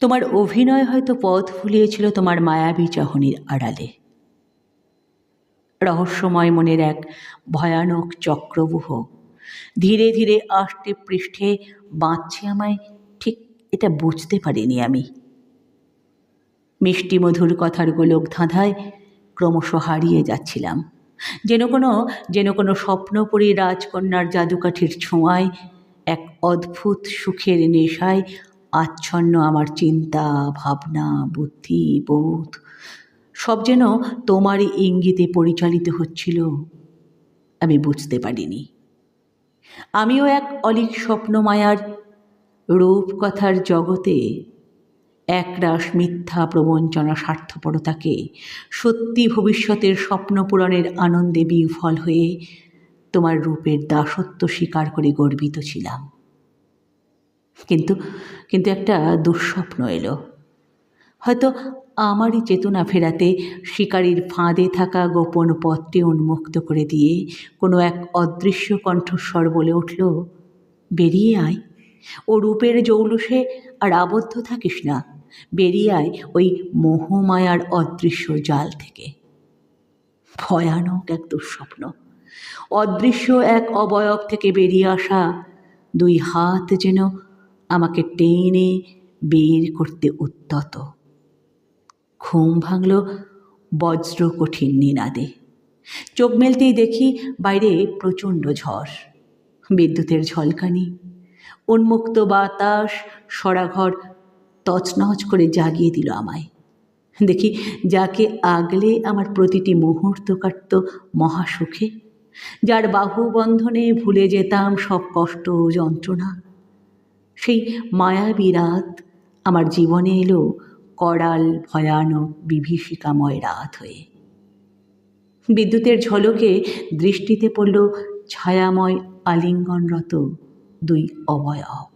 তোমার অভিনয় হয়তো পথ ভুলিয়েছিল তোমার মায়াবী চাহনির আড়ালে। রহস্যময় মনের এক ভয়ানক চক্রব্যূহ ধীরে ধীরে আষ্টে পৃষ্ঠে বাঁধছে আমায়, ঠিক এটা বুঝতে পারিনি আমি। মিষ্টি মধুর কথার গোলক ধাঁধায় ক্রমশ হারিয়ে যাচ্ছিলাম, যেন কোনো স্বপ্নপুরী রাজকন্যার জাদুকাঠির ছোঁয়ায়, এক অদ্ভুত সুখের নেশায় আচ্ছন্ন আমার চিন্তা, ভাবনা, বুদ্ধি, বোধ সব যেন তোমারই ইঙ্গিতে পরিচালিত হচ্ছিল। আমি বুঝতে পারিনি আমিও এক অলীক স্বপ্নমায়ার রূপকথার জগতে একরাশ মিথ্যা প্রবঞ্চনা স্বার্থপরতাকে সত্যি ভবিষ্যতের স্বপ্নপূরণের আনন্দে বিফল হয়ে তোমার রূপের দাসত্ব স্বীকার করে গর্বিত ছিলাম। কিন্তু একটা দুঃস্বপ্ন এলো। হয়তো আমারই চেতনা ফেরাতে শিকারীর ফাঁদে থাকা গোপন পথটি উন্মুক্ত করে দিয়ে কোনো এক অদৃশ্য কণ্ঠস্বর বলে উঠল, বেরিয়ে আয়, ও রূপের জৌলুসে আর আবদ্ধ থাকিস না, বেরিয়ে আয় ওই মোহমায়ার অদৃশ্য জাল থেকে। ভয়ানক এক দুঃস্বপ্ন, অদৃশ্য এক অবয়ব থেকে বেরিয়ে আসা দুই হাত যেন আমাকে টেনে বের করতে উদ্যত। ঘুম ভাঙল বজ্র কঠিন নিনাদে। চোখ মেলতেই দেখি বাইরে প্রচণ্ড ঝড়, বিদ্যুতের ঝলকানি, উন্মুক্ত বাতাস সরাঘর তছনছ করে জাগিয়ে দিল আমায়। দেখি যাকে আগলে আমার প্রতিটি মুহূর্ত কাটত মহাসুখে, যার বাহুবন্ধনে ভুলে যেতাম সব কষ্ট যন্ত্রণা, সেই মায়াবী রাত আমার জীবনে এলো করাল ভয়ানক বিভীষিকাময় রাত হয়ে। বিদ্যুতের ঝলকে দৃষ্টিতে পড়ল ছায়াময় আলিঙ্গনরত দুই অবয়ব।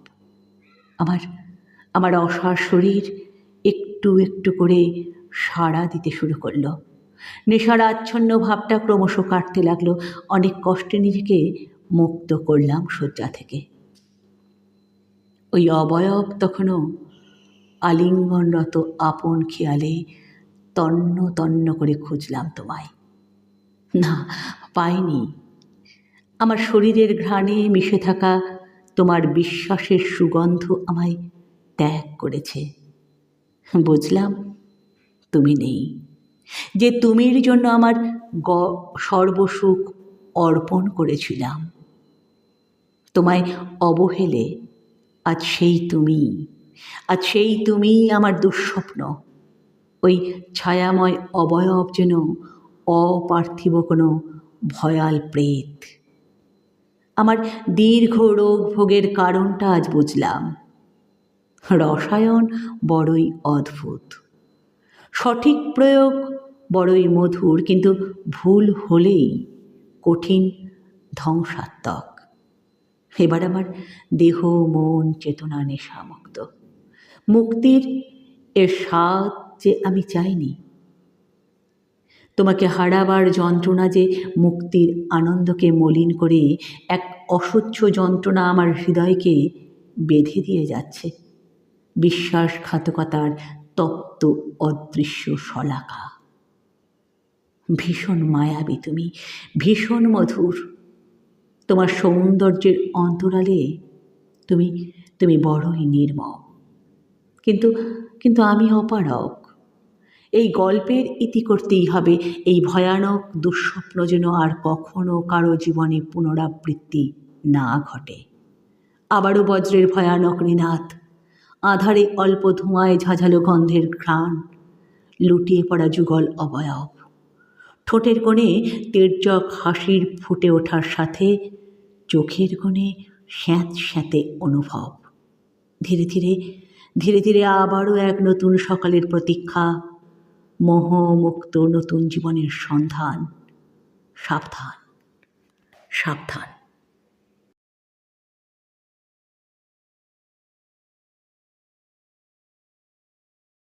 আমার অসার শরীর একটু একটু করে সাড়া দিতে শুরু করলো। নেশার আচ্ছন্ন ভাবটা ক্রমশ কাটতে লাগলো। অনেক কষ্টে নিজেকে মুক্ত করলাম শয্যা থেকে। ওই অবয়ব তখনও আলিঙ্গনরত আপন খেয়ালে তন্ন তন্ন করে খুঁজলাম তোমায়। না, পাইনি। আমার শরীরের ঘ্রাণে মিশে থাকা তোমার বিশ্বাসের সুগন্ধ আমায় ত্যাগ করেছে। বুঝলাম তুমি নেই, যে তুমির জন্য আমার সর্বসুখ অর্পণ করেছিলাম। তোমায় অবহেলে আজ সেই তুমি আমার দুঃস্বপ্ন। ওই ছায়াময় অবয়ব যেন অপার্থিব কোনো ভয়াল প্রেত। আমার দীর্ঘ রোগ ভোগের কারণটা আজ বুঝলাম। রসায়ন বড়ই অদ্ভুত, সঠিক প্রয়োগ বড়ই মধুর, কিন্তু ভুল হলেই কঠিন ধ্বংসাত্মক। এবার আমার দেহ মন চেতনা নেশামুক্ত। মুক্তির এর স্বাদ যে আমি চাইনি। তোমাকে হারাবার যন্ত্রণা যে মুক্তির আনন্দকে মলিন করে এক অসহ্য যন্ত্রণা আমার হৃদয়কে বেঁধে দিয়ে যাচ্ছে। বিশ্বাসঘাতকতার তপ্ত অদৃশ্য শলাকা। ভীষণ মায়াবী তুমি, ভীষণ মধুর। তোমার সৌন্দর্যের অন্তরালে তুমি বড়ই নির্মম। কিন্তু আমি অপারগ। এই গল্পের ইতি করতেই হবে। এই ভয়ানক দুঃস্বপ্ন যেন আর কখনো কারো জীবনে পুনরাবৃত্তি না ঘটে। আবারও বজ্রের ভয়ানক নিনাদ, আধারে অল্প ধোঁয়ায় ঝাঁঝালো গন্ধের ঘ্রাণ, লুটিয়ে পড়া যুগল অবয়ব, ঠোঁটের কোণে তের্যক হাসির ফুটে ওঠার সাথে চোখের কোণে স্যাঁতস্যাঁতে অনুভব। ধীরে ধীরে আবারও এক নতুন সকালের প্রতীক্ষা, মোহমুক্ত নতুন জীবনের সন্ধান। সাবধান, সাবধান।